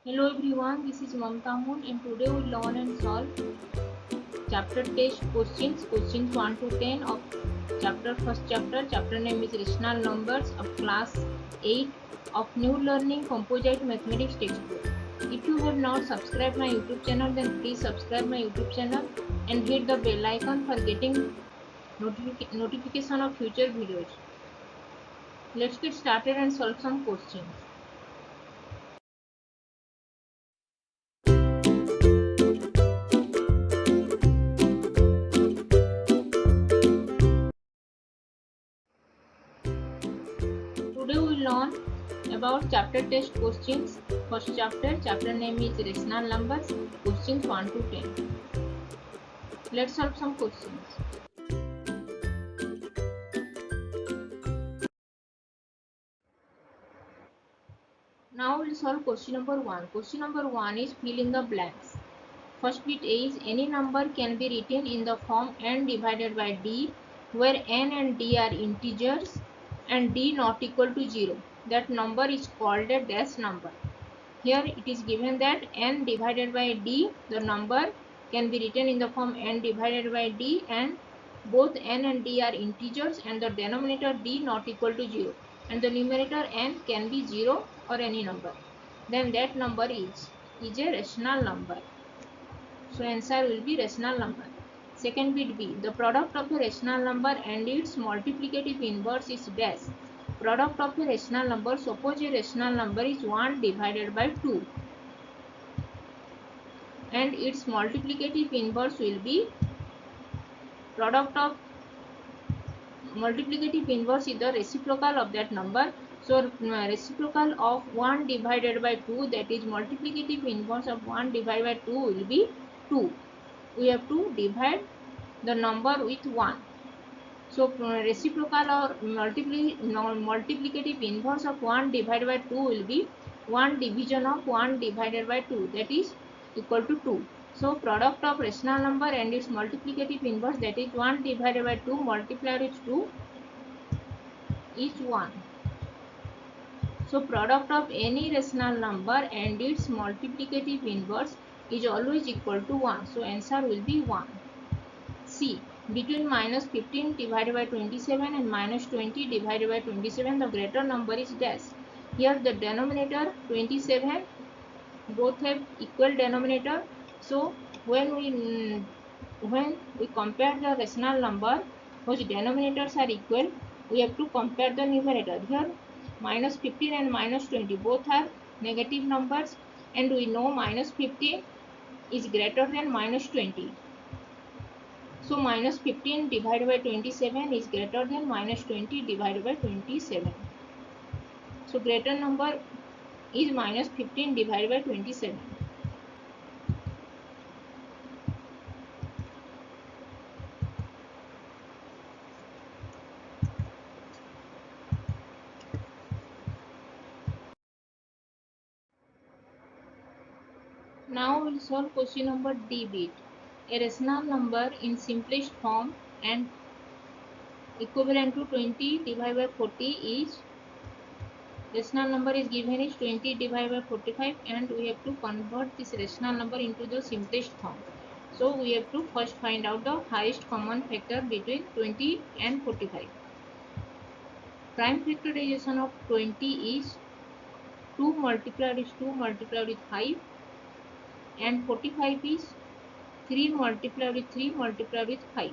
Hello everyone, this is Mamta Moon and today we learn and solve chapter test questions 1 to 10 of first chapter. Chapter name is Rational Numbers of class 8 of New Learning Composite Mathematics textbook. If you have not subscribed my YouTube channel, then please subscribe my YouTube channel and hit the bell icon for getting notification of future videos. Let's get started and solve some questions. Today we learn about chapter test questions. First chapter name is Rational Numbers, questions 1 to 10. Let's solve some questions. Now we'll solve question number 1. Question number 1 is fill in the blanks. First bit is any number can be written in the form n divided by d where n and d are integers and d not equal to 0. That number is called a dash number. Here it is given that n divided by d, the number can be written in the form n divided by d and both n and d are integers and the denominator d not equal to 0 and the numerator n can be 0 or any number. Then that number is a rational number. So answer will be rational number. Second bit B. The product of a rational number and its multiplicative inverse is dash. Product of a rational number, suppose a rational number is 1 divided by 2 and its multiplicative inverse will be product of multiplicative inverse is the reciprocal of that number. So reciprocal of 1 divided by 2, that is multiplicative inverse of 1 divided by 2 will be 2. We have to divide the number with 1. So reciprocal or multiplicative inverse of 1 divided by 2 will be 1 division of 1 divided by 2, that is equal to 2. So product of rational number and its multiplicative inverse, that is 1 divided by 2 multiplied with 2 is 1. So product of any rational number and its multiplicative inverse is always equal to 1. So answer will be 1. C. Between minus 15 divided by 27 and minus 20 divided by 27, the greater number is dash. Here the denominator 27, both have equal denominator. So when we compare the rational number whose denominators are equal, we have to compare the numerator. Here minus 15 and minus 20 both are negative numbers and we know minus 15 is greater than minus 20. So minus 15 divided by 27 is greater than minus 20 divided by 27. So greater number is minus 15 divided by 27. Now we'll solve question number D bit. A rational number in simplest form and equivalent to 20 divided by 40 is, rational number is given is 20 divided by 45 and we have to convert this rational number into the simplest form. So we have to first find out the highest common factor between 20 and 45. Prime factorization of 20 is 2 multiplied with 2 multiplied with 5 and 45 is 3 multiplied with 3 multiplied with 5.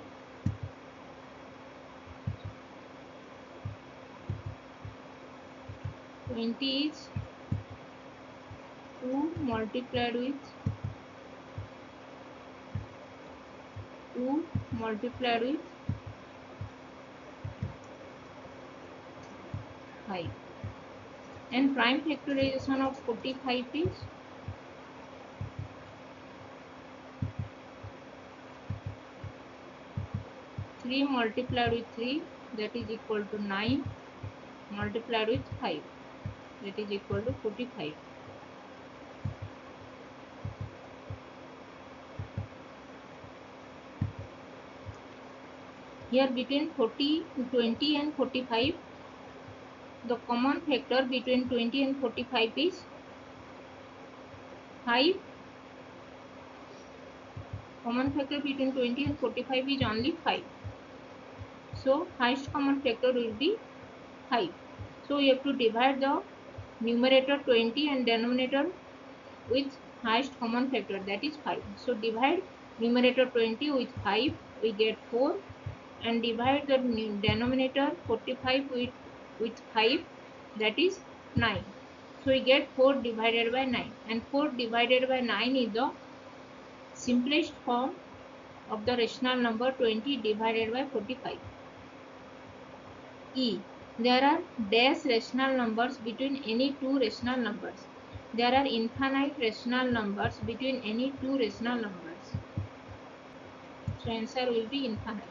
Twenty is 2 multiplied with 2 multiplied with 5 and prime factorization of 45 is 3 multiplied with 3, that is equal to 9 multiplied with 5, that is equal to 45. Here between 20 and 45, the common factor between 20 and 45 is 5. Common factor between 20 and 45 is only 5. So highest common factor will be 5. So you have to divide the numerator 20 and denominator with highest common factor, that is 5. So divide numerator 20 with 5, we get 4, and divide the denominator 45 with 5, that is 9. So we get 4 divided by 9, and 4 divided by 9 is the simplest form of the rational number 20 divided by 45. E. There are dash rational numbers between any two rational numbers. There are infinite rational numbers between any two rational numbers. So answer will be infinite.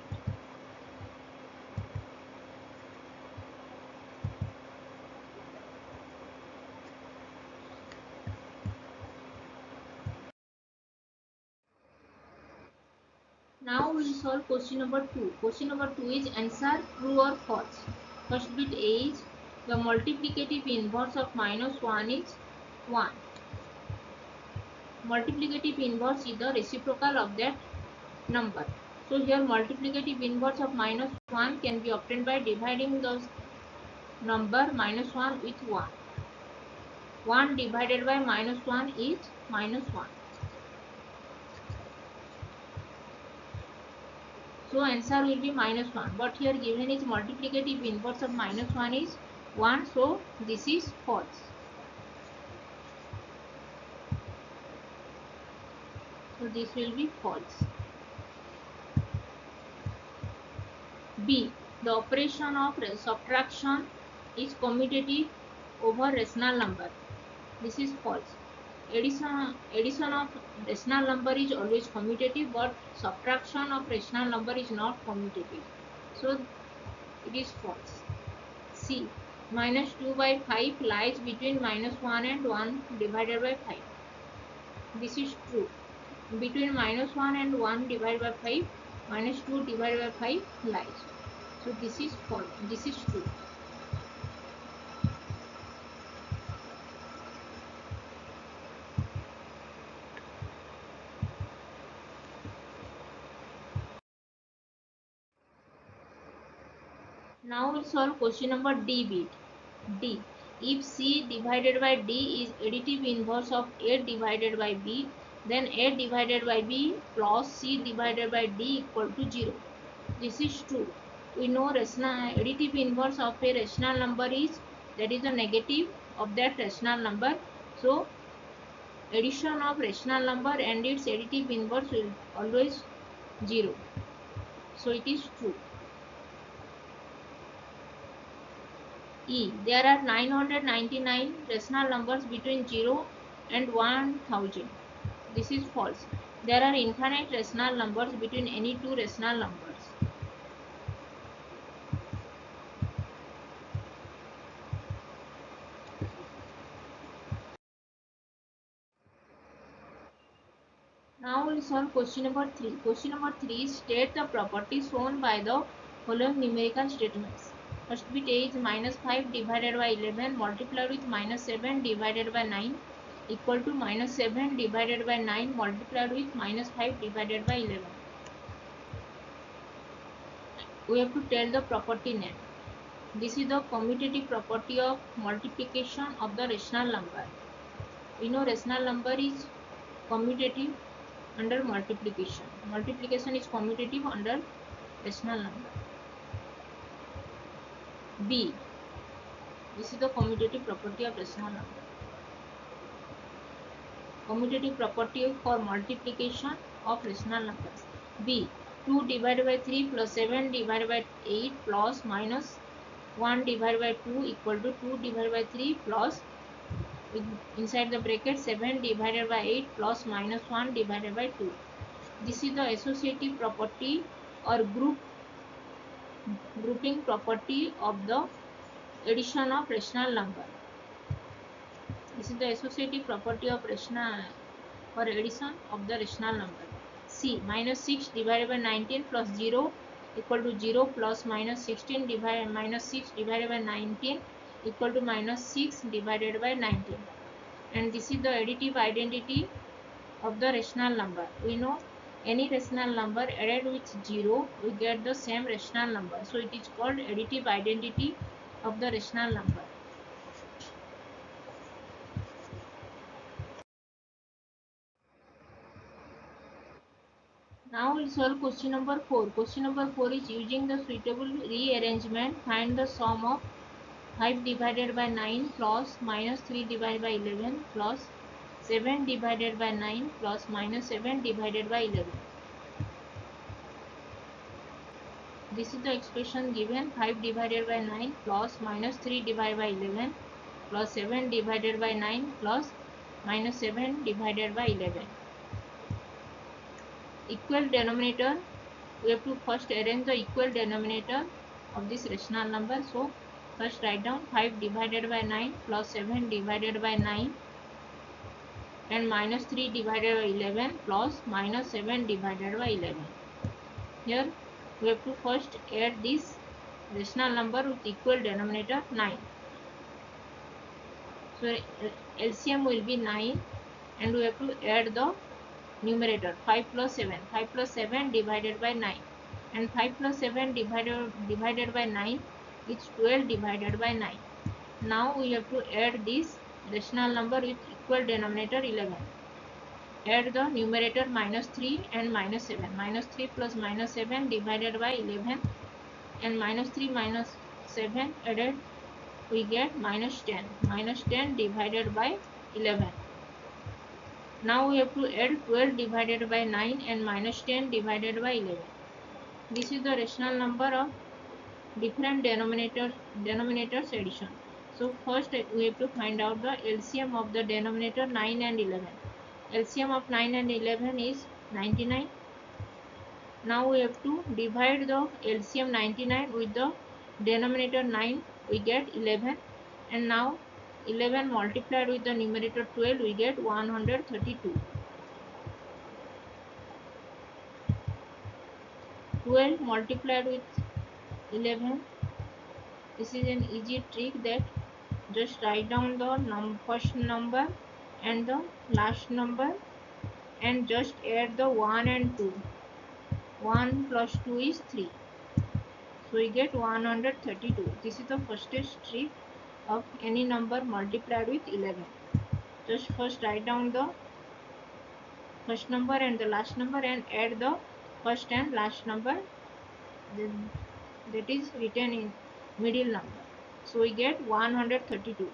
Now we will solve question number 2. Question number 2 is answer true or false. First bit is the multiplicative inverse of minus 1 is 1. Multiplicative inverse is the reciprocal of that number. So here multiplicative inverse of minus 1 can be obtained by dividing the number minus 1 with 1. 1 divided by minus 1 is minus 1. So answer will be minus 1. But here given is multiplicative inverse of minus 1 is 1. So this is false. So this will be false. B. The operation of subtraction is commutative over rational number. This is false. Addition of rational number is always commutative, but subtraction of rational number is not commutative. So it is false. C. Minus 2 by 5 lies between minus 1 and 1 divided by 5. This is true. Between minus 1 and 1 divided by 5, minus 2 divided by 5 lies. So this is false. This is true. Now we'll solve question number D bit. D. If C divided by D is additive inverse of A divided by B, then A divided by B plus C divided by D equal to 0. This is true. We know additive inverse of a rational number is, that is the negative of that rational number. So addition of rational number and its additive inverse will always 0. So it is true. E. There are 999 rational numbers between 0 and 1000. This is false. There are infinite rational numbers between any two rational numbers. Now we will solve question number 3. Question number 3 state the properties shown by the following numerical statements. First bit is minus 5 divided by 11 multiplied with minus 7 divided by 9 equal to minus 7 divided by 9 multiplied with minus 5 divided by 11. We have to tell the property name. This is the commutative property of multiplication of the rational number. We know rational number is commutative under multiplication. Multiplication is commutative under rational number. B. This is the commutative property of rational number. Commutative property for multiplication of rational numbers. B. 2 divided by 3 plus 7 divided by 8 plus minus 1 divided by 2 equal to 2 divided by 3 plus inside the bracket 7 divided by 8 plus minus 1 divided by 2. This is the associative property or grouping property of the addition of rational number. This is the associative property of rational or addition of the rational number. C. Minus 6 divided by 19 plus 0 equal to 0 plus minus 16 minus 6 divided by 19 equal to minus 6 divided by 19. and this is the additive identity of the rational number. We know any rational number added with 0 we get the same rational number, so it is called additive identity of the rational number. Now we'll solve question number 4. Question number 4 is using the suitable rearrangement, find the sum of 5 divided by 9 plus minus 3 divided by 11 plus 7 divided by 9 plus minus 7 divided by 11. This is the expression given: 5 divided by 9 plus minus 3 divided by 11 plus 7 divided by 9 plus minus 7 divided by 11. Equal denominator, we have to first arrange the equal denominator of this rational number. So first write down 5 divided by 9 plus 7 divided by 9 and minus 3 divided by 11 plus minus 7 divided by 11. Here we have to first add this rational number with equal denominator 9. So LCM will be 9 and we have to add the numerator 5 plus 7. 5 plus 7 divided by 9 and 5 plus 7 divided by 9 is 12 divided by 9. Now we have to add this rational number with equal denominator 11. Add the numerator minus 3 and minus 7. Minus 3 plus minus 7 divided by 11 and minus 3 minus 7 added we get minus 10. Minus 10 divided by 11. Now we have to add 12 divided by 9 and minus 10 divided by 11. This is the rational number of different denominators addition. So first we have to find out the LCM of the denominator 9 and 11. LCM of 9 and 11 is 99. Now we have to divide the LCM 99 with the denominator 9, we get 11, and now 11 multiplied with the numerator 12 we get 132. 12 multiplied with 11, this is an easy trick that just write down the first number and the last number and just add the 1 and 2. 1 plus 2 is 3. So we get 132. This is the first trick of any number multiplied with 11. Just first write down the first number and the last number and add the first and last number that is written in middle number. So we get 132.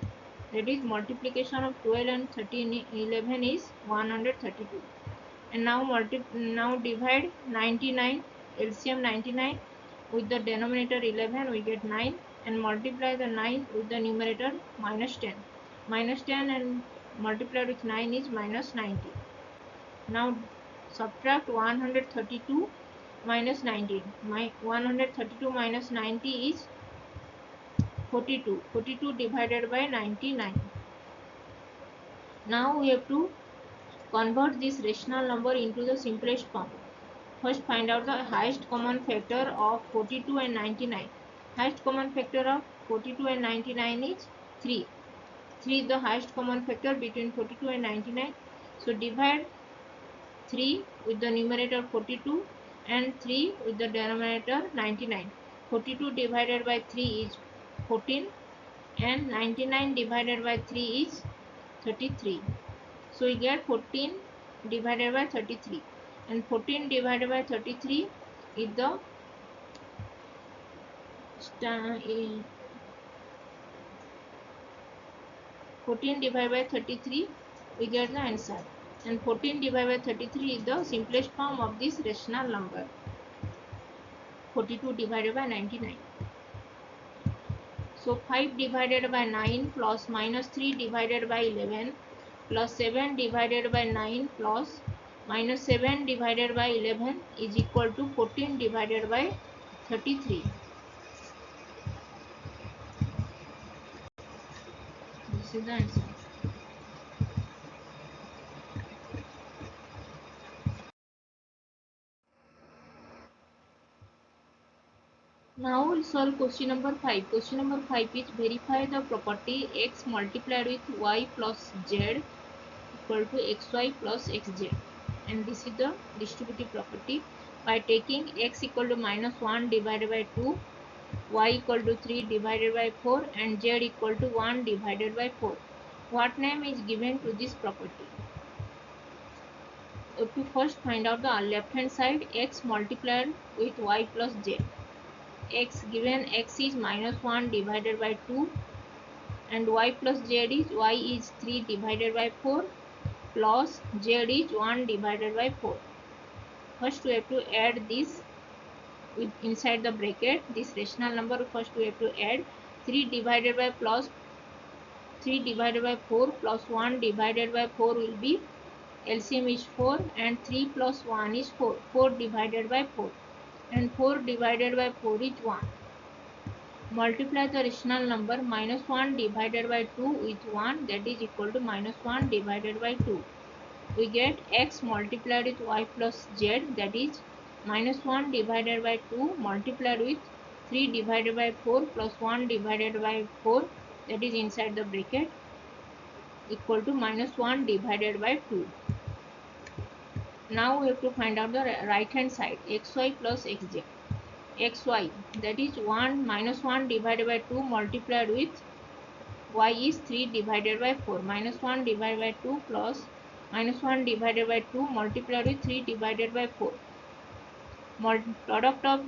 That is multiplication of 12 and 13 11 is 132. And now divide 99 LCM 99 with the denominator 11 we get 9 and multiply the 9 with the numerator minus 10. Minus 10 and multiplied with 9 is minus 90. Now subtract 132 minus 19. 132 minus 90 is 42. 42 divided by 99. Now we have to convert this rational number into the simplest form. First find out the highest common factor of 42 and 99. Highest common factor of 42 and 99 is 3. 3 is the highest common factor between 42 and 99. So divide 3 with the numerator 42 and 3 with the denominator 99. 42 divided by 3 is 14 and 99 divided by 3 is 33. So we get 14 divided by 33 and 14 divided by 33 is the 14 divided by 33 we get the answer, and 14 divided by 33 is the simplest form of this rational number 42 divided by 99. So 5 divided by 9 plus minus 3 divided by 11 plus 7 divided by 9 plus minus 7 divided by 11 is equal to 14 divided by 33. This is the answer. Now we'll solve question number 5. Question number 5 is verify the property x multiplied with y plus z equal to xy plus xz, and this is the distributive property. By taking x equal to -1 divided by 2, y equal to 3 divided by 4, and z equal to 1 divided by 4. What name is given to this property? To first find out the left hand side, x multiplied with y plus z. X given x is -1 divided by 2, and y plus z is y is 3 divided by 4 plus z is 1 divided by 4. First we have to add this with inside the bracket, this rational number. First we have to add 3 divided by plus 3 divided by 4 plus 1 divided by 4 will be LCM is 4, and 3 plus 1 is 4. 4 divided by 4, and 4 divided by 4 is 1. Multiply the rational number -1 divided by 2 with 1, that is equal to -1 divided by 2. We get x multiplied with y plus z, that is -1 divided by 2 multiplied with 3 divided by 4 plus 1 divided by 4, that is inside the bracket, equal to -1 divided by 2. Now we have to find out the right hand side, xy plus xz. Xy, that is 1 divided by 2 multiplied with y is 3 divided by 4. -1 divided by 2 plus -1 divided by 2 multiplied with 3 divided by 4. Product of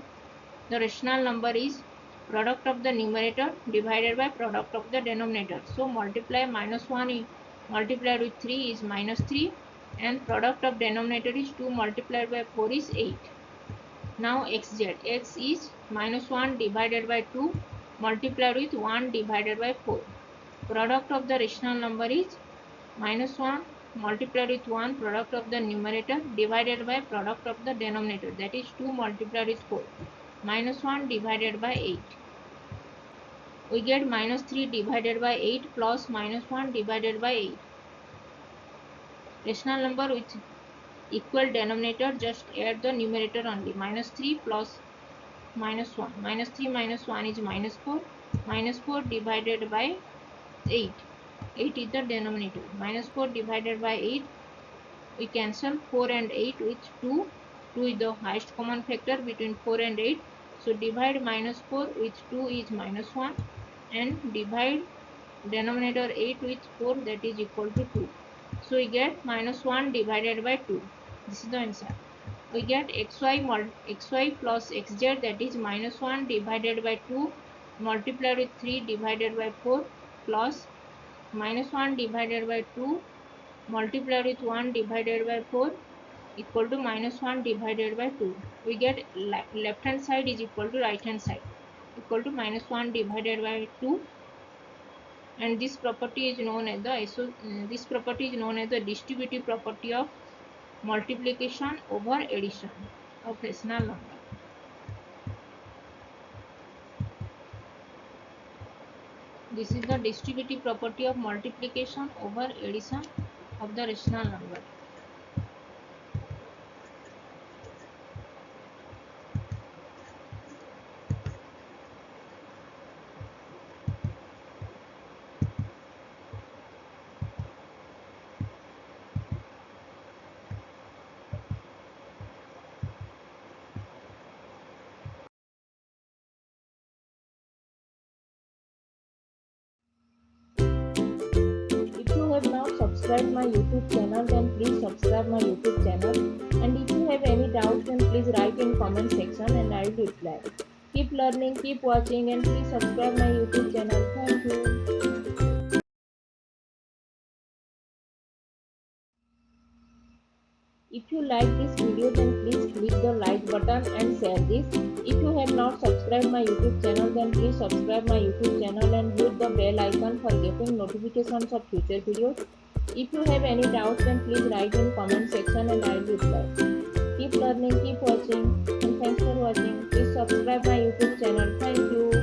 the rational number is product of the numerator divided by product of the denominator. So multiply -1 multiplied with 3 is -3, and product of denominator is 2 multiplied by 4 is 8. Now xz, x is -1 divided by 2 multiplied with 1 divided by 4. Product of the rational number is -1 multiplied with 1, product of the numerator divided by product of the denominator, that is 2 multiplied with 4. -1 divided by 8. We get -3 divided by 8 plus -1 divided by 8. Rational number with equal denominator, just add the numerator only. -3 plus -1. -3 minus 1 is -4. -4 divided by 8. 8 is the denominator. -4 divided by 8. We cancel 4 and 8 with 2. 2 is the highest common factor between 4 and 8. So divide -4 with 2 is -1. And divide denominator 8 with 4, that is equal to 2. So we get -1 divided by 2. This is the answer. We get xy plus xz, that is -1 divided by 2 multiplied with 3 divided by 4 plus -1 divided by 2 multiplied with 1 divided by 4 equal to -1 divided by 2. We get left hand side is equal to right hand side, equal to -1 divided by 2. And this property is known as the distributive property of multiplication over addition of rational number. This is the distributive property of multiplication over addition of the rational number. If you have not subscribed my YouTube channel, then please subscribe my YouTube channel, and if you have any doubts, then please write in comment section and I will reply. Keep learning, keep watching, and please subscribe my YouTube channel. Thank you. If you like this video, then please click the like button and share this. If you have not subscribed my YouTube channel, then please subscribe my YouTube channel and hit the bell icon for getting notifications of future videos. If you have any doubts, then please write in comment section and I will reply. Keep learning, keep watching, and thanks for watching. Please subscribe my YouTube channel. Thank you.